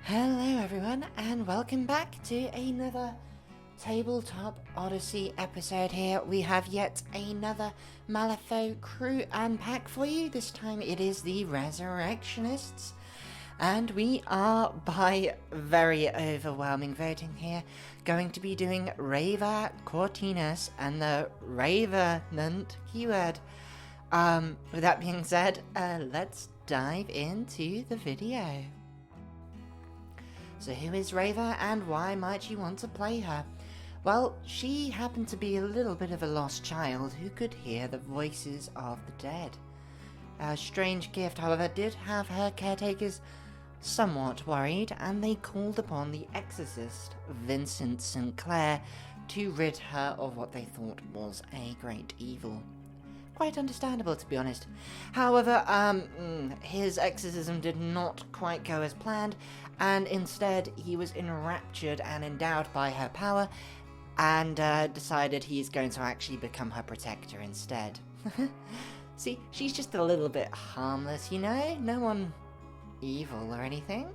Hello everyone and welcome back to another Tabletop Odyssey episode here. We have yet another Malifaux crew Unpack for you. This time it is the Resurrectionists. And we are, by very overwhelming voting here, going to be doing Reva Cortinus and the Revenant keyword. With that being said, let's dive into the video. So who is Reva and why might you want to play her? Well, she happened to be a little bit of a lost child who could hear the voices of the dead. A strange gift, however, did have her caretakers somewhat worried, and they called upon the exorcist, Vincent St. to rid her of what they thought was a great evil. Quite understandable, to be honest. However, his exorcism did not quite go as planned, and instead he was enraptured and endowed by her power, and decided he's going to actually become her protector instead. See, she's just a little bit harmless, you know? No one evil or anything.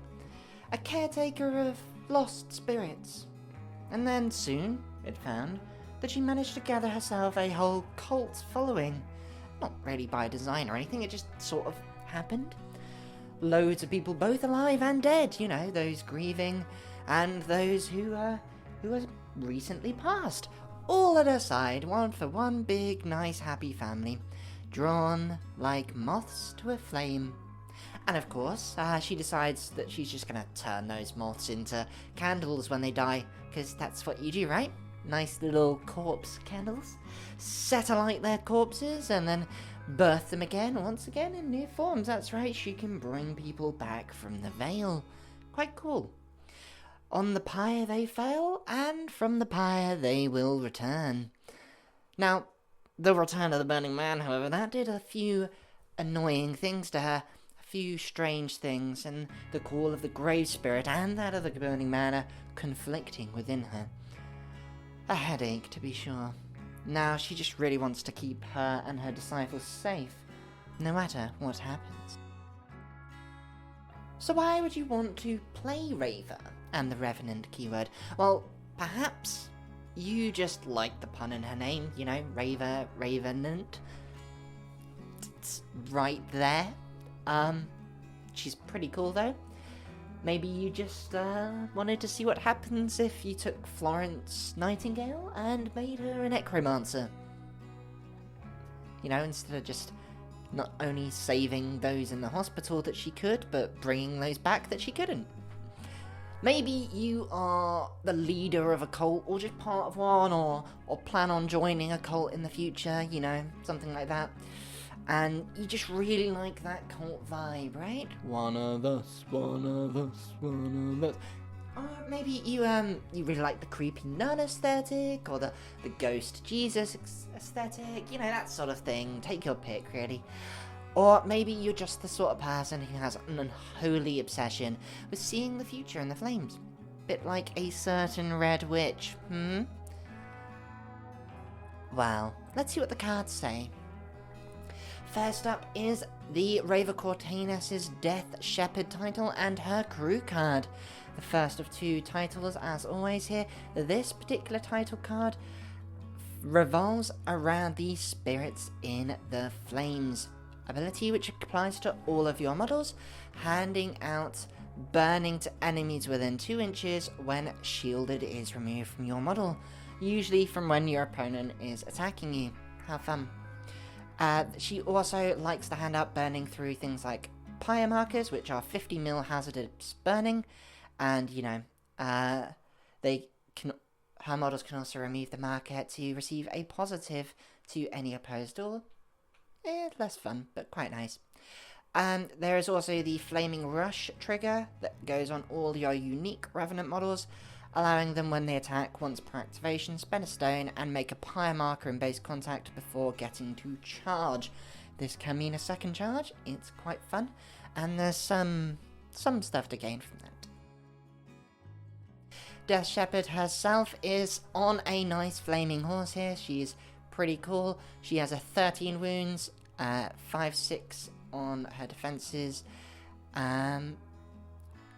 A caretaker of lost spirits. And then soon, it found that she managed to gather herself a whole cult following. Not really by design or anything, it just sort of happened. Loads of people, both alive and dead, you know, those grieving and those who have recently passed. All at her side, one for one big, nice, happy family, drawn like moths to a flame. And of course, she decides that she's just gonna turn those moths into candles when they die, because that's what you do, right? Nice little corpse candles. Set alight their corpses and then birth them again, once again in new forms. That's right, she can bring people back from the veil. Quite cool. On the pyre they fail, and from the pyre they will return. Now, the return of the Burning Man, however, that did a few annoying things to her. A few strange things, and the call of the Grave Spirit and that of the Burning Man are conflicting within her. A headache, to be sure. Now she just really wants to keep her and her disciples safe, no matter what happens. So why would you want to play Reva and the Revenant keyword? Well, perhaps you just like the pun in her name, you know, Reva, Revenant. It's right there. She's pretty cool though. Maybe you just wanted to see what happens if you took Florence Nightingale and made her a necromancer. You know, instead of just not only saving those in the hospital that she could, but bringing those back that she couldn't. Maybe you are the leader of a cult, or just part of one, or plan on joining a cult in the future, you know, something like that. And you just really like that cult vibe, right? One of us, one of us, one of us. Or maybe you really like the creepy nun aesthetic, or the ghost Jesus aesthetic, you know, that sort of thing. Take your pick, really. Or maybe you're just the sort of person who has an unholy obsession with seeing the future in the flames. Bit like a certain red witch, Well, let's see what the cards say. First up is the Reva Cortinus' Death Shepherd title and her crew card. The first of two titles, as always here. This particular title card revolves around the Spirits in the Flames ability, which applies to all of your models, handing out burning to enemies within 2 inches when shielded is removed from your model, usually from when your opponent is attacking you. Have fun. She also likes to hand out burning through things like pyre markers, which are 50 mil hazardous burning, and you know, her models can also remove the marker to receive a positive to any opposed door. Less fun, but quite nice. There is also the Flaming Rush trigger that goes on all your unique Revenant models, allowing them when they attack once per activation, spend a stone and make a pyre marker in base contact before getting to charge. This can mean a second charge, it's quite fun, and there's some stuff to gain from that. Death Shepherd herself is on a nice flaming horse here. She's pretty cool. She has a 13 wounds, 5/6 on her defenses,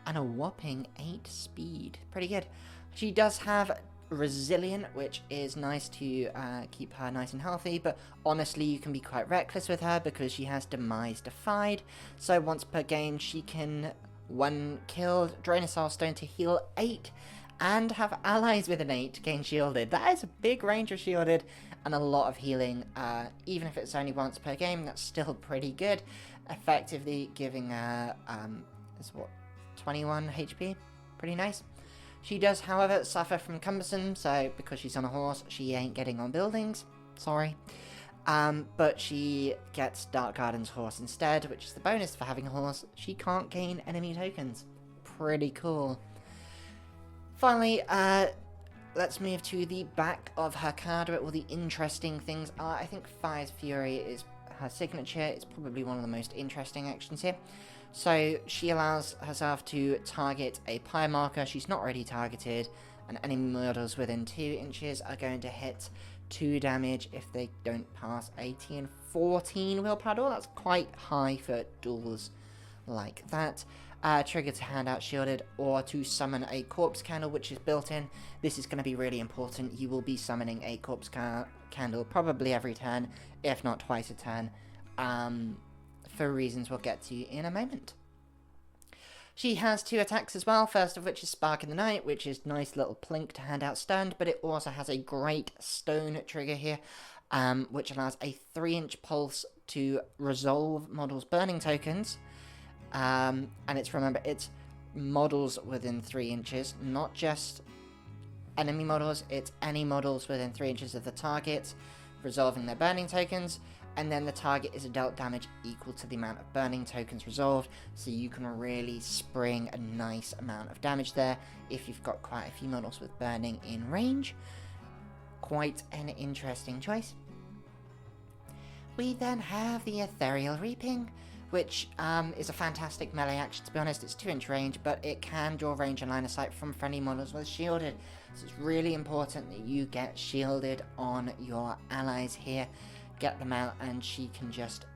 and a whopping 8 speed. Pretty good. She does have Resilient, which is nice to keep her nice and healthy, but honestly you can be quite reckless with her because she has Demise Defied, so once per game she can, when killed, drain a Soul Stone to heal 8 and have allies with an 8 gain shielded. That is a big range of shielded and a lot of healing. Even if it's only once per game, that's still pretty good, effectively giving her is what, 21 HP, pretty nice. She does, however, suffer from cumbersome, so because she's on a horse, she ain't getting on buildings. Sorry. But she gets Dark Garden's horse instead, which is the bonus for having a horse. She can't gain enemy tokens. Pretty cool. Finally, let's move to the back of her card, where all the interesting things are. I think Fire's Fury is her signature. It's probably one of the most interesting actions here. So she allows herself to target a pyre marker she's not already targeted, and enemy models within 2 inches are going to hit 2 damage if they don't pass 18 14 willpower duel. That's quite high for duels like that. Trigger to hand out shielded or to summon a corpse candle, which is built in. This is going to be really important. You will be summoning a corpse candle probably every turn, if not twice a turn. For reasons we'll get to in a moment. She has 2 attacks as well, first of which is Spark in the Night, which is nice little plink to hand out stunned, but it also has a great stone trigger here, which allows a 3-inch pulse to resolve models' burning tokens, and remember, it's models within 3 inches, not just enemy models, it's any models within 3 inches of the target, resolving their burning tokens. And then the target is dealt damage equal to the amount of burning tokens resolved, so you can really spring a nice amount of damage there if you've got quite a few models with burning in range. Quite an interesting choice. We then have the Ethereal Reaping, which is a fantastic melee action. To be honest, it's 2-inch range, but it can draw range and line of sight from friendly models with shielded, so it's really important that you get shielded on your allies here. Get them out and she can just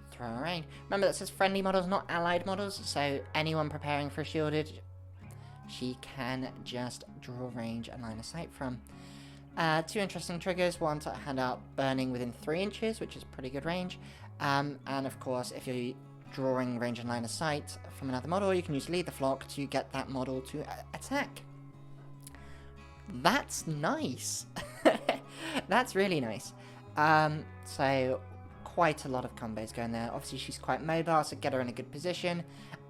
throw a range. Remember, that says friendly models, not allied models, so anyone preparing for shielded, she can just draw range and line of sight from. 2 interesting triggers, one to hand out burning within 3 inches, which is pretty good range, and of course if you're drawing range and line of sight from another model, you can use Lead the Flock to get that model to attack. That's nice. That's really nice. So quite a lot of combos going there. Obviously she's quite mobile, so get her in a good position,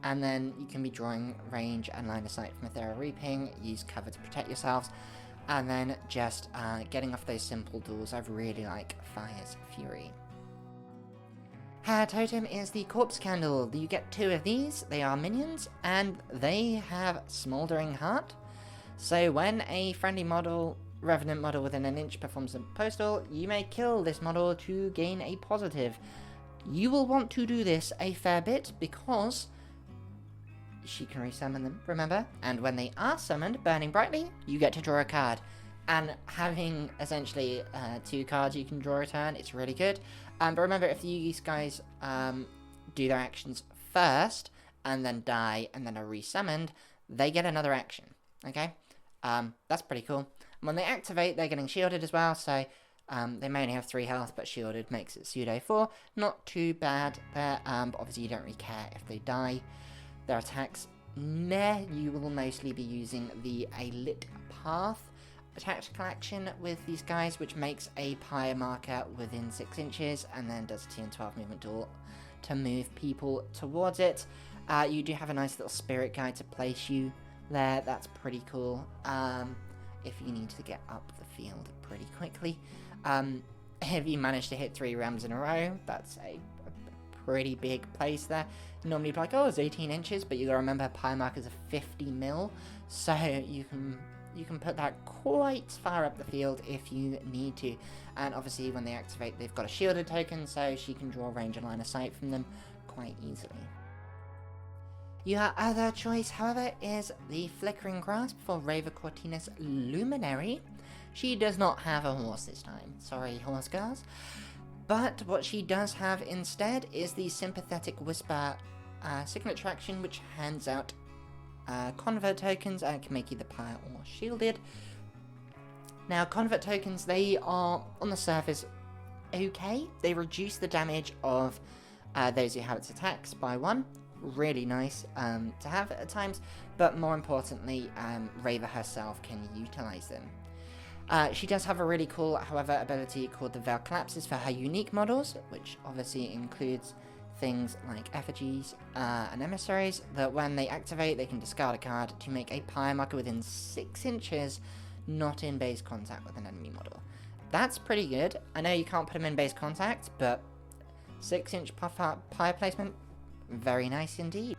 and then you can be drawing range and line of sight from Ethereal Reaping, use cover to protect yourselves, and then just getting off those simple duels. I really like Fire's Fury. Her totem is the Corpse Candle. You get 2 of these, they are minions, and they have Smouldering Heart. So when a friendly model, Revenant model within an inch performs a postal, you may kill this model to gain a positive. You will want to do this a fair bit because she can resummon them, remember? And when they are summoned, burning brightly, you get to draw a card. And having essentially 2 cards you can draw a turn, it's really good. But remember, if these guys do their actions first, and then die, and then are resummoned, they get another action, okay? That's pretty cool. When they activate, they're getting shielded as well, so they may only have 3 health, but shielded makes it pseudo 4. Not too bad there, but obviously you don't really care if they die. Their attacks, you will mostly be using the A Lit Path tactical action with these guys, which makes a pyre marker within 6 inches, and then does a 2 and 12 movement duel to move people towards it. You do have a nice little spirit guide to place you there, that's pretty cool. If you need to get up the field pretty quickly. If you manage to hit 3 rounds in a row, that's a pretty big place there. Normally you'd be like, oh, it's 18 inches, but you gotta remember pyre markers are 50 mil, so you can put that quite far up the field if you need to. And obviously when they activate, they've got a shielded token, so she can draw range and line of sight from them quite easily. Your other choice, however, is the Flickering Grasp for Raver Cortina's Luminary. She does not have a horse this time. Sorry, horse girls. But what she does have instead is the Sympathetic Whisper signature action, which hands out convert tokens and can make either pyre or shielded. Now, convert tokens, they are, on the surface, okay. They reduce the damage of those who have its attacks by 1. Really nice to have at times, but more importantly, Rava herself can utilize them. She does have a really cool, however, ability called the Veil Collapses for her unique models, which obviously includes things like effigies and emissaries, that when they activate, they can discard a card to make a pyre marker within 6 inches, not in base contact with an enemy model. That's pretty good. I know you can't put them in base contact, but 6-inch pyre placement, very nice indeed.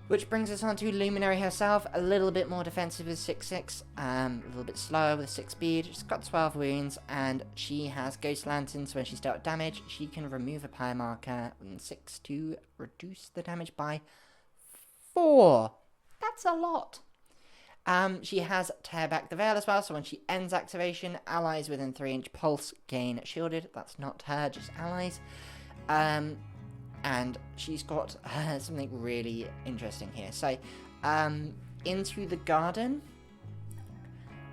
Which brings us on to Luminary herself, a little bit more defensive with 6-6, a little bit slower with 6 speed. She's got 12 wounds, and she has Ghost Lantern, so when she's dealt damage, she can remove a pyre marker and 6 to reduce the damage by 4. That's a lot. She has Tear Back the Veil as well, so when she ends activation, allies within 3-inch pulse gain shielded. That's not her, just allies. And she's got something really interesting here. So, Into the Garden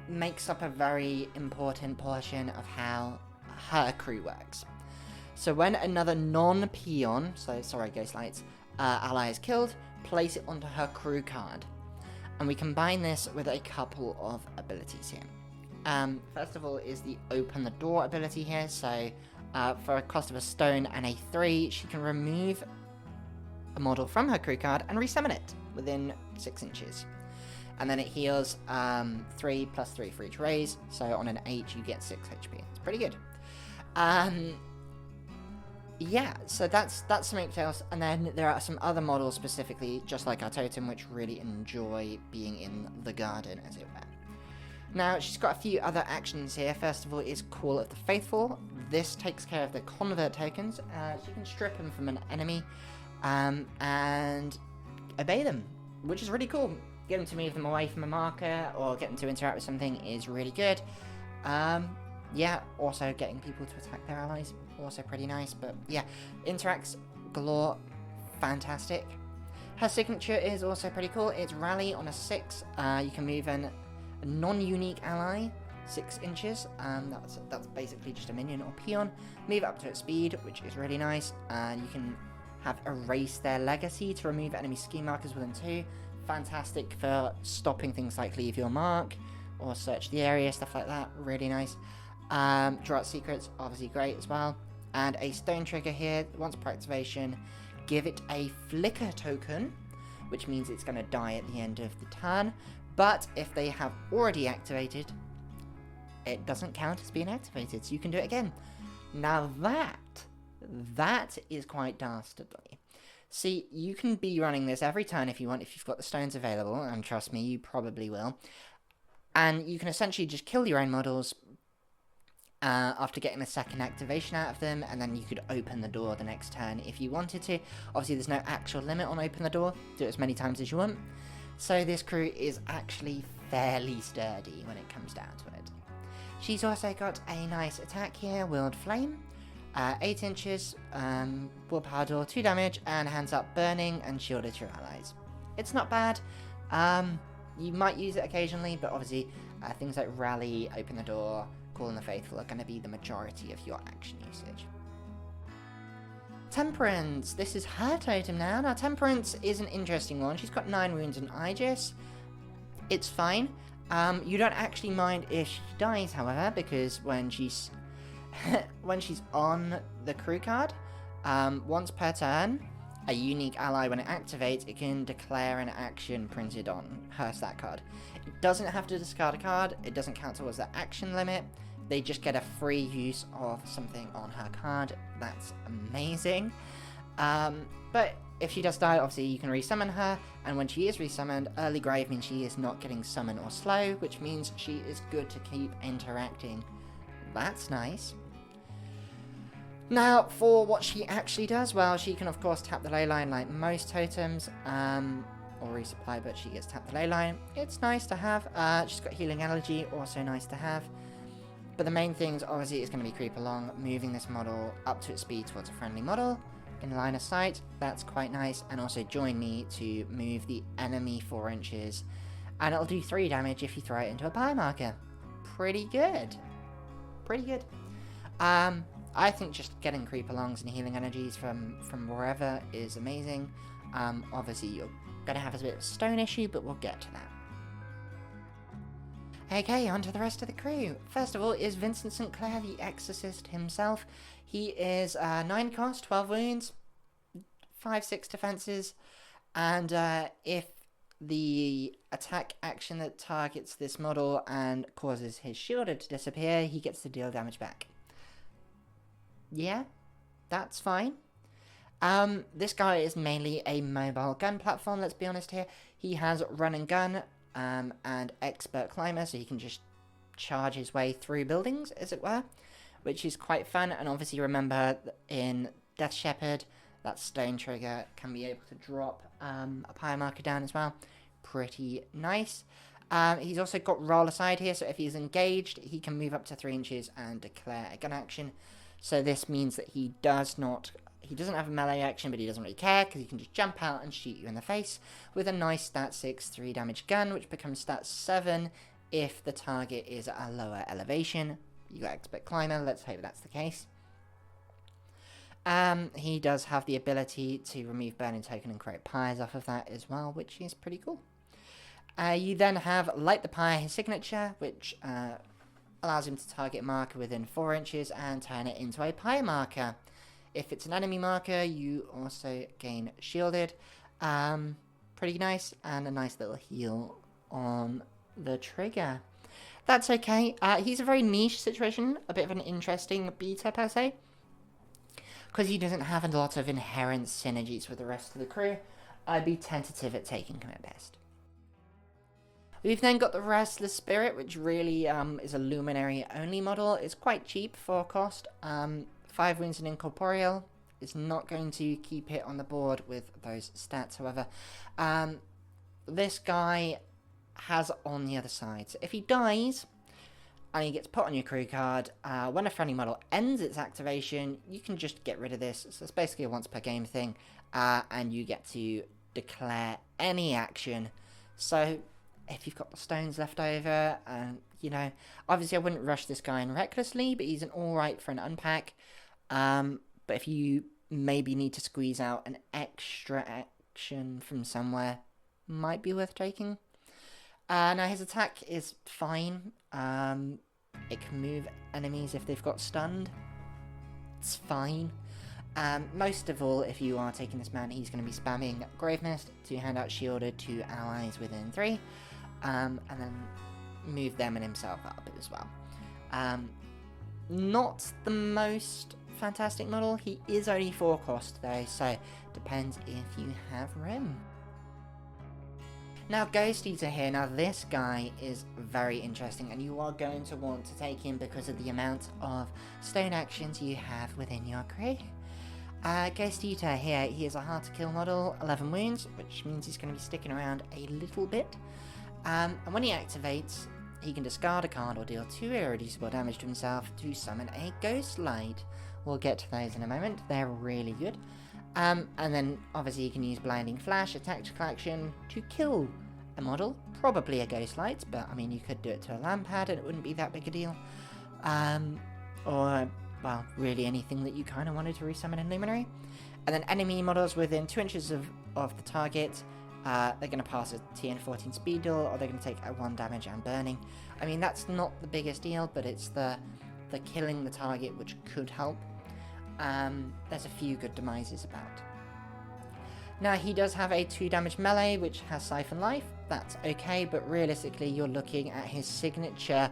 makes up a very important portion of how her crew works. So when another non-peon, so sorry Ghostlights, ally is killed, place it onto her crew card. And we combine this with a couple of abilities here. First of all is the Open the Door ability here. So for a cost of a stone and a 3, she can remove a model from her crew card and resummon it within 6 inches. And then it heals 3 plus 3 for each raise. So on an 8 you get 6 HP. It's pretty good. Yeah, so that's something else. And then there are some other models specifically, just like our totem, which really enjoy being in the garden, as it were. Now, she's got a few other actions here. First of all is Call of the Faithful. This takes care of the convert tokens. She can strip them from an enemy and obey them, which is really cool. Get them to move them away from a marker or get them to interact with something is really good. Yeah, also getting people to attack their allies, also pretty nice. But yeah, interacts galore, fantastic. Her signature is also pretty cool. It's Rally on a 6. You can move a non-unique ally 6 inches. That's basically just a minion or peon. Move up to its speed, which is really nice. You can have Erase Their Legacy to remove enemy scheme markers within 2. Fantastic for stopping things like Leave Your Mark or Search the Area, stuff like that. Really nice. Draw Out Secrets, obviously great as well. And a stone trigger here. Once per activation, give it a flicker token, which means it's going to die at the end of the turn. But if they have already activated, it doesn't count as being activated, so you can do it again. Now that is quite dastardly. See, you can be running this every turn if you want, if you've got the stones available, and trust me, you probably will. And you can essentially just kill your own models after getting a second activation out of them, and then you could open the door the next turn if you wanted to. Obviously, there's no actual limit on open the door. Do it as many times as you want. So this crew is actually fairly sturdy when it comes down to it. She's also got a nice attack here, Willed Flame. 8 inches, willpower door, 2 damage, and hands up burning and shielded to your allies. It's not bad. You might use it occasionally, but obviously things like Rally, Open the Door, Call in the Faithful are going to be the majority of your action usage. Temperance. This is her totem now. Now, Temperance is an interesting one. She's got 9 wounds and Aegis. It's fine. You don't actually mind if she dies, however, because when she's on the crew card, once per turn, a unique ally, when it activates, it can declare an action printed on her stat card. It doesn't have to discard a card. It doesn't count towards the action limit. They just get a free use of something on her card. That's amazing. But if she does die, obviously you can resummon her, and when she is resummoned, early grave means she is not getting summon or slow, which means she is good to keep interacting. That's nice. Now, for what she actually does, well, she can of course tap the ley line like most totems, or resupply, but she gets tap the ley line. It's nice to have. She's got Healing Energy, also nice to have. But the main things, obviously, is going to be Creep Along, moving this model up to its speed towards a friendly model, in line of sight. That's quite nice. And also join me to move the enemy 4 inches. And it'll do 3 damage if you throw it into a pie marker. Pretty good. Pretty good. I think just getting creep-alongs and healing energies from wherever is amazing. Obviously, you're going to have a bit of a stone issue, but we'll get to that. Okay, on to the rest of the crew. First of all is Vincent St, the Exorcist himself. He is 9 cost, 12 wounds, 5/6 defenses, and if the attack action that targets this model and causes his shielder to disappear, he gets to deal damage back. Yeah, that's fine. This guy is mainly a mobile gun platform, let's be honest here. He has run and gun, and expert climber, so he can just charge his way through buildings, as it were, which is quite fun. And obviously remember, in Death Shepherd, that stone trigger can be able to drop a pyre marker down as well. Pretty nice. He's also got roll aside here, so if he's engaged, he can move up to 3 inches and declare a gun action. So this means that he doesn't have a melee action, but he doesn't really care, because he can just jump out and shoot you in the face with a nice stat 6 3 damage gun, which becomes stat 7 if the target is at a lower elevation. You got expert climber, let's hope that's the case. He does have the ability to remove burning token and create pyres off of that as well, which is pretty cool. You then have Light the Pyre, his signature, which allows him to target a marker within 4 inches and turn it into a pyre marker. If it's an enemy marker, you also gain shielded. Pretty nice, and a nice little heal on the trigger. That's okay. He's a very niche situation, a bit of an interesting beta per se, because he doesn't have a lot of inherent synergies with the rest of the crew. I'd be tentative at taking him at best. We've then got the Restless Spirit, which really is a Luminary only model. It's quite cheap for cost. 5 wounds and incorporeal is not going to keep it on the board with those stats, however. This guy has on the other side. So if he dies and he gets put on your crew card, when a friendly model ends its activation, you can just get rid of this. So it's basically a once per game thing, and you get to declare any action. So if you've got the stones left over, you know, obviously I wouldn't rush this guy in recklessly, but he's an alright for an unpack. But if you maybe need to squeeze out an extra action from somewhere, might be worth taking. Now his attack is fine. It can move enemies if they've got stunned. It's fine. Most of all, if you are taking this man, he's going to be spamming Grave Mist to hand out shielded to allies within 3. And then move them and himself up as well. Not the most fantastic model. He is only 4 cost though, so depends if you have room. Now Ghost Eater here. Now this guy is very interesting, and you are going to want to take him because of the amount of stone actions you have within your crew. Ghost Eater here, he is a hard to kill model, 11 wounds, which means he's going to be sticking around a little bit. And when he activates, he can discard a card or deal 2 irreducible damage to himself to summon a Ghost Light. We'll get to those in a moment, they're really good. And then obviously you can use Blinding Flash, a tactical action, to kill a model, probably a Ghost Light, but I mean you could do it to a Lampad and it wouldn't be that big a deal. Or, well, really anything that you kind of wanted to resummon in Luminary. And then enemy models within 2 inches of the target, they're going to pass a TN14 speed duel, or they're going to take a 1 damage and burning. I mean, that's not the biggest deal, but it's the killing the target which could help. There's a few good demises about. Now, he does have a 2 damage melee, which has Siphon Life. That's okay, but realistically, you're looking at his signature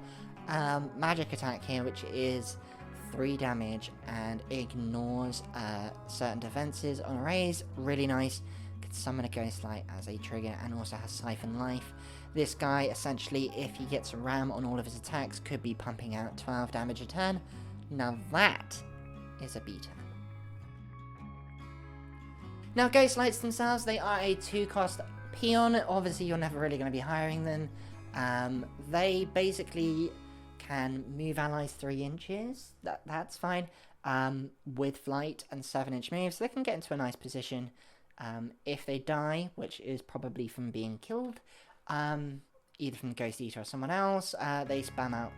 magic attack here, which is 3 damage and ignores certain defenses on arrays. Really nice. Can summon a Ghost Light as a trigger and also has Siphon Life. This guy, essentially, if he gets a ram on all of his attacks, could be pumping out 12 damage a turn. Now that is a beta. Now, Ghost Lights themselves, they are a 2 cost peon. Obviously, you're never really going to be hiring them. They basically can move allies 3 inches. That's fine. with flight and 7-inch move, so they can get into a nice position. If they die, which is probably from being killed, either from the Ghost Eater or someone else, they spam out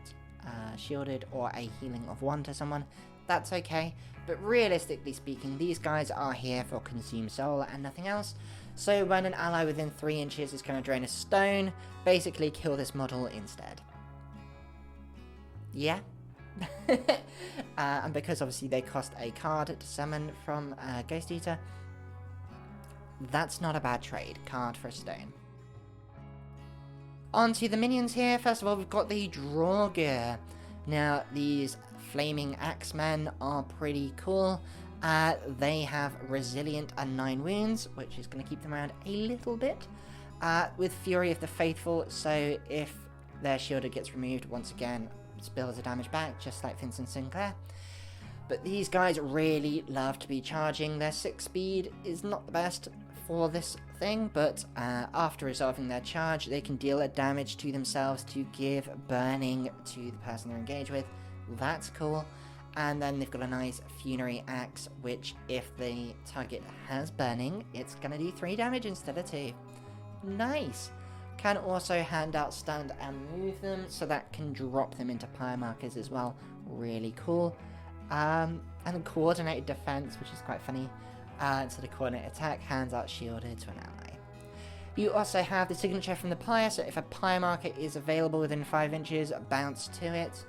shielded or a healing of 1 to someone. That's okay, but realistically speaking, these guys are here for consume soul and nothing else. So when an ally within 3 inches is going to drain a stone, basically kill this model instead. Yeah. And because obviously they cost a card to summon from Ghost Eater, that's not a bad trade. Card for a stone. On to the minions here. First of all, we've got the Draugr. Now, these flaming axemen are pretty cool. They have resilient and 9 wounds, which is going to keep them around a little bit. With Fury of the Faithful, so if their shielded gets removed, once again, spills the damage back, just like Vincent St. But these guys really love to be charging. Their 6 speed is not the best for this thing, but after resolving their charge, they can deal a damage to themselves to give burning to the person they're engaged with. That's cool. And then they've got a nice funerary axe, which if the target has burning, it's going to do 3 damage instead of 2. Nice. Can also hand out stand and move them, so that can drop them into pyre markers as well. Really cool. And a coordinated defense, which is quite funny. Instead of coordinated attack, hands out shielded to an ally. You also have the signature from the pyre, so if a pyre marker is available within 5 inches, bounce to it.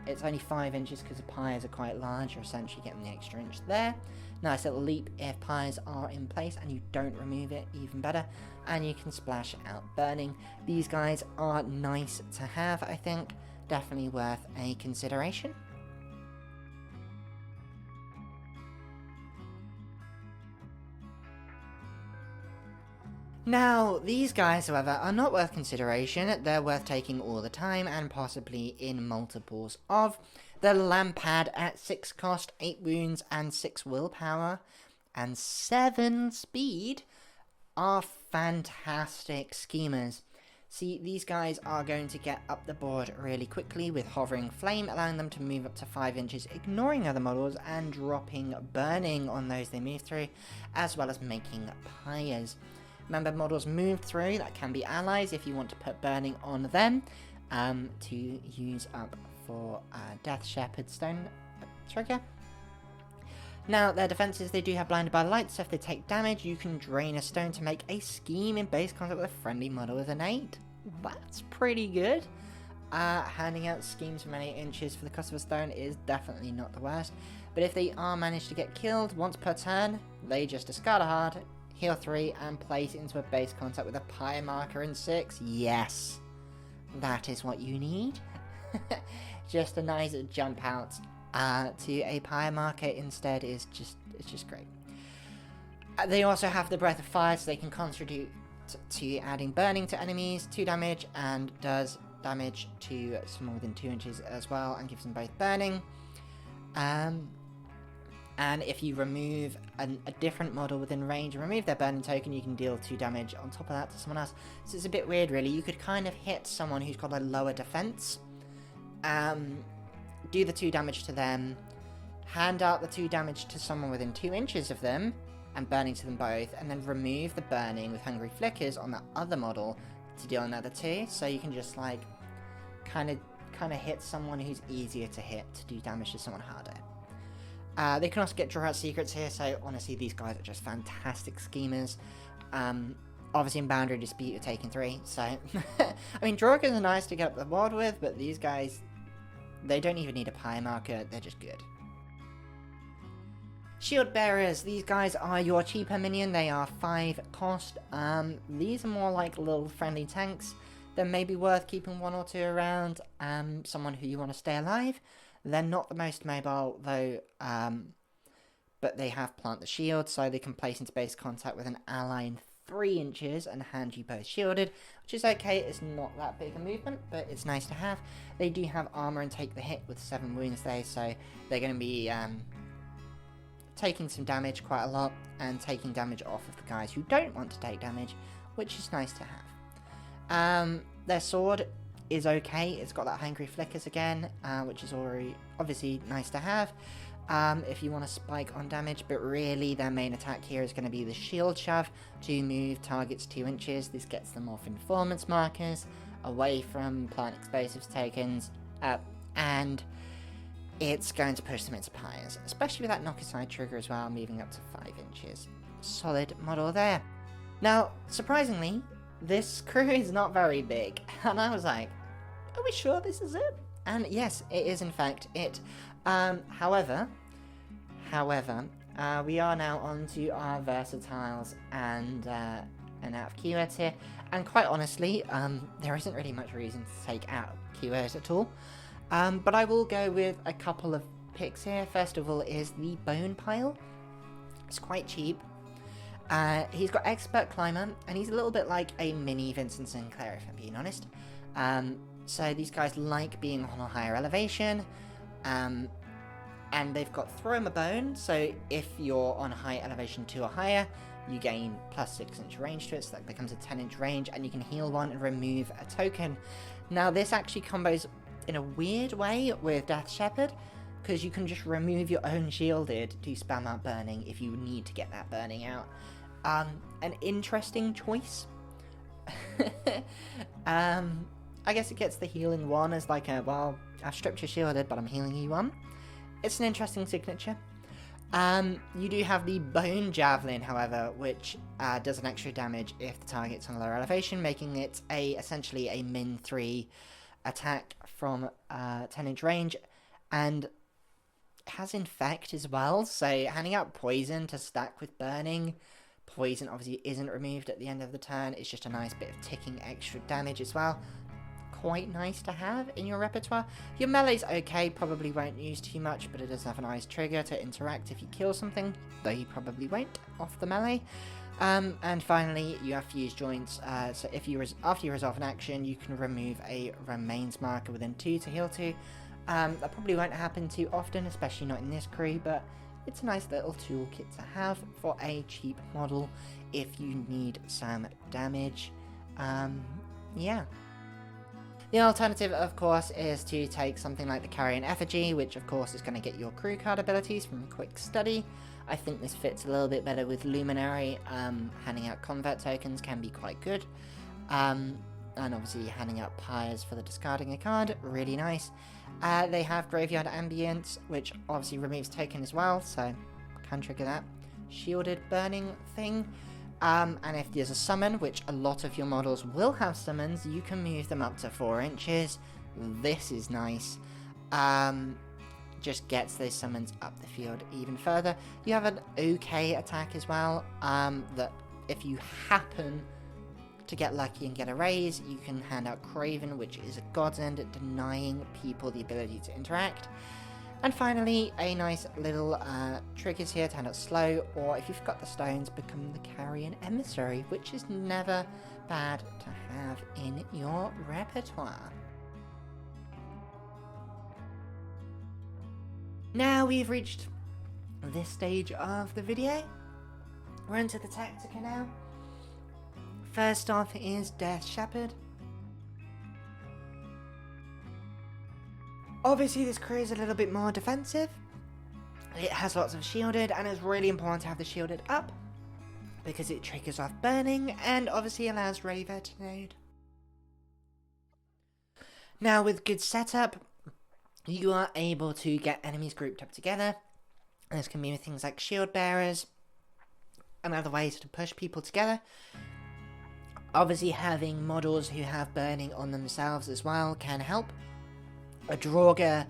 It's only 5 inches because the pyres are quite large. You're essentially getting the extra inch there. Nice little leap if pyres are in place and you don't remove it, even better. And you can splash out burning. These guys are nice to have, I think. Definitely worth a consideration. Now, these guys, however, are not worth consideration. They're worth taking all the time and possibly in multiples of. The Lampad at 6 cost, 8 wounds and 6 willpower and 7 speed are fantastic schemers. See, these guys are going to get up the board really quickly with Hovering Flame, allowing them to move up to 5 inches, ignoring other models and dropping burning on those they move through, as well as making pyres. Remember, models move through, that can be allies if you want to put burning on them to use up for Death Shepherd Stone trigger. Now, their defenses, they do have Blinded by Light, so if they take damage, you can drain a stone to make a scheme in base contact with a friendly model with an 8. That's pretty good. Handing out schemes from 8 inches for the cost of a stone is definitely not the worst. But if they are managed to get killed once per turn, they just discard a hard, heal 3, and place into a base contact with a pyre marker in 6. Yes, that is what you need. Just a nice jump out to a pyre marker instead is just great. They also have the Breath of Fire, so they can contribute to adding burning to enemies, 2 damage, and does damage to someone within 2 inches as well, and gives them both burning. And if you remove a different model within range and remove their burning token, you can deal 2 damage on top of that to someone else. So it's a bit weird, really. You could kind of hit someone who's got a lower defense, do the 2 damage to them, hand out the 2 damage to someone within 2 inches of them, and burning to them both, and then remove the burning with Hungry Flickers on that other model to deal another 2. So you can just, like, kind of hit someone who's easier to hit to do damage to someone harder. They can also get draw out secrets here, so honestly these guys are just fantastic schemers. Obviously in Boundary Dispute you're taking 3, so I mean Draugr are nice to get up the board with, but these guys, they don't even need a pyre marker, they're just good. Shieldbearers, these guys are your cheaper minion, they are 5 cost. These are more like little friendly tanks. They're maybe worth keeping 1 or 2 around, someone who you want to stay alive. They're not the most mobile though, but they have Plant the Shield, so they can place into base contact with an ally in 3 inches and hand you both shielded, which is okay. It's not that big a movement, but it's nice to have. They do have armor and take the hit with 7 wounds there, so they're going to be taking some damage quite a lot and taking damage off of the guys who don't want to take damage, which is nice to have. Their sword is okay. It's got that Hungry Flickers again, which is already obviously nice to have. if you want to spike on damage, but really their main attack here is going to be the shield shove to move targets 2 inches. This gets them off informants markers, away from plant explosives tokens, and it's going to push them into pyres, especially with that knock aside trigger as well, moving up to 5 inches. Solid model there. Now, surprisingly, this crew is not very big, and I was like, are we sure this is it? And yes, it is in fact it. However, we are now on to our versatiles and out of keywords here, and quite honestly, there isn't really much reason to take out keywords at all. But I will go with a couple of picks here. First of all is the Bone Pile. It's quite cheap. He's got Expert Climber, and he's a little bit like a mini Vincent St, if I'm being honest. So these guys like being on a higher elevation, and they've got Throw 'em a Bone, so if you're on high elevation 2 or higher, you gain plus 6 inch range to it, so that becomes a 10 inch range, and you can heal 1 and remove a token. Now this actually combos in a weird way with Death Shepherd, because you can just remove your own shielded to spam out burning if you need to get that burning out. An interesting choice. I guess it gets the healing 1 as like a, well, I've stripped your shielded, but I'm healing you 1. It's an interesting signature. You do have the Bone Javelin, however, which does an extra damage if the target's on a lower elevation, making it essentially a min 3 attack from 10 inch range, and has Infect as well, so handing out Poison to stack with Burning. Poison obviously isn't removed at the end of the turn, it's just a nice bit of ticking extra damage as well. Quite nice to have in your repertoire. Your melee's okay, probably won't use too much, but it does have a nice trigger to interact if you kill something, though you probably won't off the melee. And finally, you have Fuse Joints, so if you after you resolve an action, you can remove a Remains marker within 2 to heal 2. That probably won't happen too often, especially not in this crew, but it's a nice little toolkit to have for a cheap model if you need some damage. Yeah. The alternative, of course, is to take something like the Carrion Effigy, which of course is going to get your crew card abilities from Quick Study. I think this fits a little bit better with Luminary. Handing out convert tokens can be quite good. And obviously handing out pyres for the discarding a card, really nice. They have Graveyard Ambience, which obviously removes token as well, so can trigger that shielded burning thing. And if there's a summon, which a lot of your models will have summons, you can move them up to 4 inches. This is nice. Just gets those summons up the field even further. You have an okay attack as well, that if you happen to get lucky and get a raise, you can hand out Craven, which is a godsend at denying people the ability to interact. And finally, a nice little triggers here to hand out Slow, or if you've got the stones, become the Carrion Emissary, which is never bad to have in your repertoire. Now we've reached this stage of the video. We're into the Tactica now. First off is Death Shepherd. Obviously this crew is a little bit more defensive. It has lots of shielded, and it's really important to have the shielded up because it triggers off burning and obviously allows Raver to node. Now with good setup, you are able to get enemies grouped up together. This can be with things like Shieldbearers and other ways to push people together. Obviously having models who have burning on themselves as well can help. A Draugr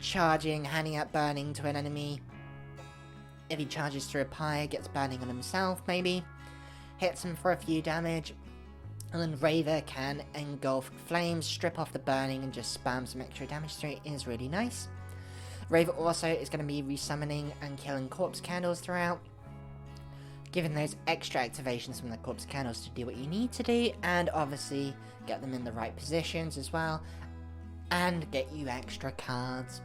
charging, handing out burning to an enemy. If he charges through a pyre, gets burning on himself maybe. Hits him for a few damage. And then Raver can engulf flames, strip off the burning and just spam some extra damage through it is really nice. Raver also is going to be resummoning and killing corpse candles throughout, giving those extra activations from the corpse candles to do what you need to do, and obviously get them in the right positions as well, and get you extra cards,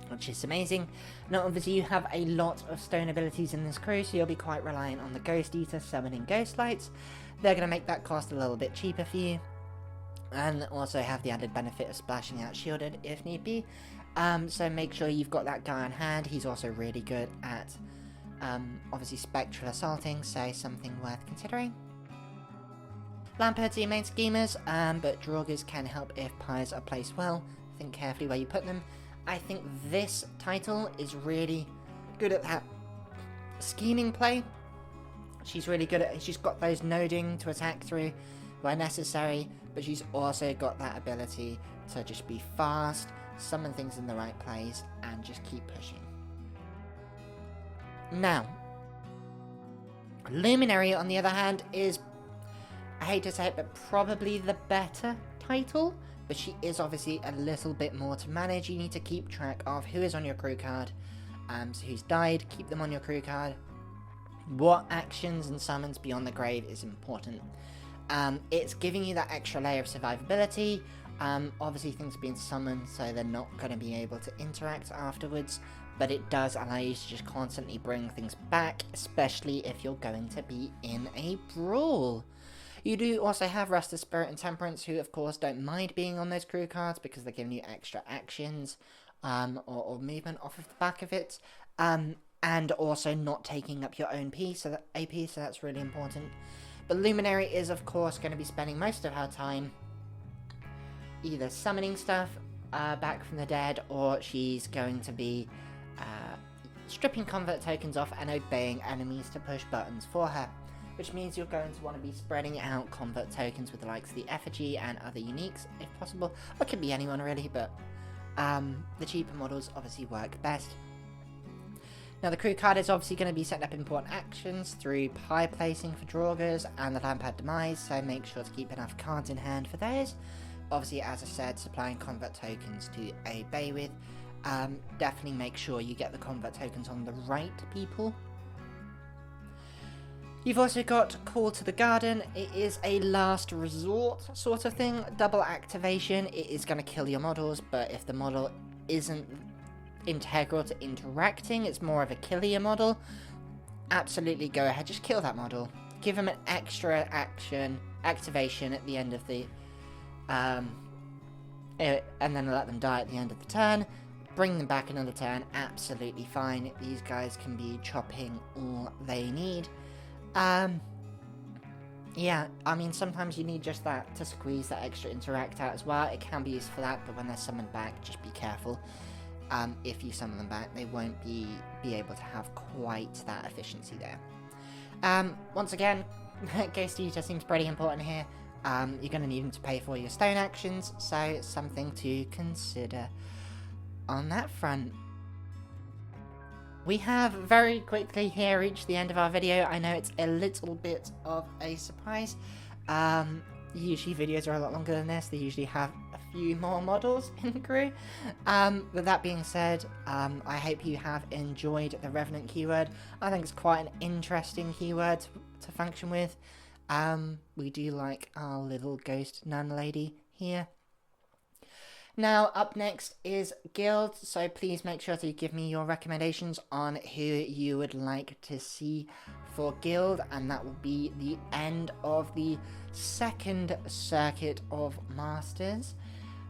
which is amazing. Now obviously you have a lot of stone abilities in this crew, so you'll be quite reliant on the Ghost Eater summoning Ghost Lights. They're going to make that cost a little bit cheaper for you. and also have the added benefit of splashing out shielded if need be. So make sure you've got that guy on hand. He's also really good at obviously spectral assaulting, so something worth considering. Lampads are your main schemers, but Draugrs can help if pies are placed well. Think carefully where you put them. I think this title is really good at that scheming play. She's really good at, she's got those noding to attack through where necessary, but she's also got that ability to just be fast, summon things in the right place, and just keep pushing. Now, Luminary, on the other hand, is, I hate to say it, but probably the better title, but she is obviously a little bit more to manage. You need to keep track of who is on your crew card, so who's died, keep them on your crew card. What actions and summons beyond the grave is important. It's giving you that extra layer of survivability. Obviously things are being summoned, so they're not going to be able to interact afterwards, but it does allow you to just constantly bring things back, especially if you're going to be in a brawl. You do also have Restless Spirit and Temperance, who of course don't mind being on those crew cards because they're giving you extra actions or movement off of the back of it, and also not taking up your own AP, so that's really important. But Luminary is of course going to be spending most of her time either summoning stuff back from the dead, or she's going to be stripping convert tokens off and obeying enemies to push buttons for her, which means you're going to want to be spreading out convert tokens with the likes of the Effigy and other uniques if possible. Or it could be anyone really, but the cheaper models obviously work best. Now the crew card is obviously going to be setting up important actions through pie placing for Draugrs and the Lampad demise, so make sure to keep enough cards in hand for those. Obviously, as I said, supplying convert tokens to obey with. Definitely make sure you get the convert tokens on the right people. You've also got Call to the Garden. It is a last resort sort of thing, double activation. It is going to kill your models, but if the model isn't integral to interacting, it's more of a kill your model, absolutely go ahead, just kill that model. Give them an extra activation at the end of the and then let them die at the end of the turn. Bring them back another turn, absolutely fine. These guys can be chopping all they need. Yeah, I mean, sometimes you need just that to squeeze that extra interact out as well. It can be used for that, but when they're summoned back, just be careful. If you summon them back, they won't be able to have quite that efficiency there. Once again, Ghost Eater seems pretty important here. You're going to need them to pay for your stone actions, so something to consider on that front. We have very quickly here reached the end of our video. I know it's a little bit of a surprise. Usually videos are a lot longer than this. They usually have a few more models in the crew. With that being said, I hope you have enjoyed the Revenant keyword. I think it's quite an interesting keyword to function with. We do like our little ghost nun lady here. Now, up next is Guild, so please make sure to give me your recommendations on who you would like to see for Guild, and that will be the end of the second circuit of Masters.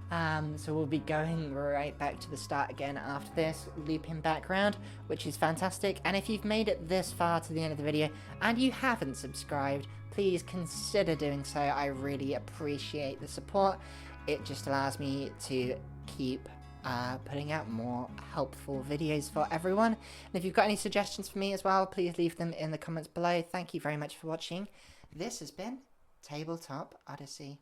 So we'll be going right back to the start again after this, looping back around, which is fantastic. And if you've made it this far to the end of the video and you haven't subscribed, please consider doing so. I really appreciate the support. It just allows me to keep putting out more helpful videos for everyone. And if you've got any suggestions for me as well, please leave them in the comments below. Thank you very much for watching. This has been Tabletop Odyssey.